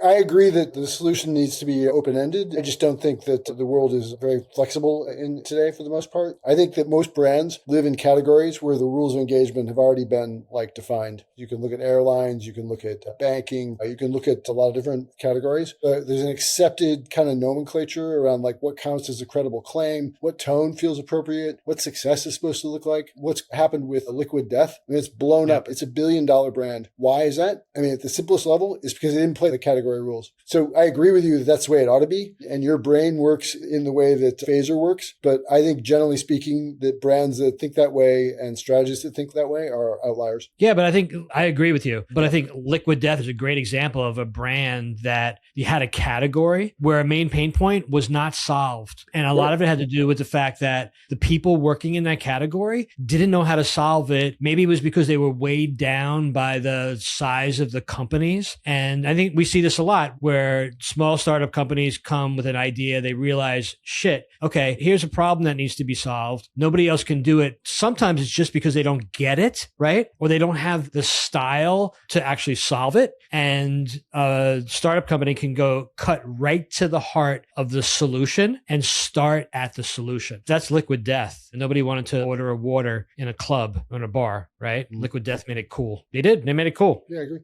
I agree that the solution needs to be open-ended. I just don't think that the world is very flexible in today for the most part. I think that most brands live in categories where the rules of engagement have already been defined. You can look at airlines, you can look at banking, you can look at a lot of different categories. There's an accepted kind of nomenclature around what counts as a credible claim, what tone feels appropriate, what success is supposed to look like, what's happened with Liquid Death. I mean, it's blown up. It's $1 billion brand. Why is that? I mean, at the simplest level is because they didn't play the category rules. So I agree with you that that's the way it ought to be. And your brain works in the way that Phaser works. But I think generally speaking, that brands that think that way and strategists that think that way are outliers. Yeah, but I think I agree with you. But I think Liquid Death is a great example of a brand that you had a category where a main pain point was not solved. And a lot of it had to do with the fact that the people working in that category didn't know how to solve it. Maybe it was because they were weighed down by the size of the companies. And I think we see this a lot where small startup companies come with an idea. They realize, shit, okay, here's a problem that needs to be solved. Nobody else can do it. Sometimes it's just because they don't get it, right? Or they don't have the style to actually solve it. And a startup company can go cut right to the heart of the solution and start at the solution. That's Liquid Death. And nobody wanted to order a water in a club or in a bar, right? Liquid Death made it cool. They did. They made it cool. Yeah, I agree.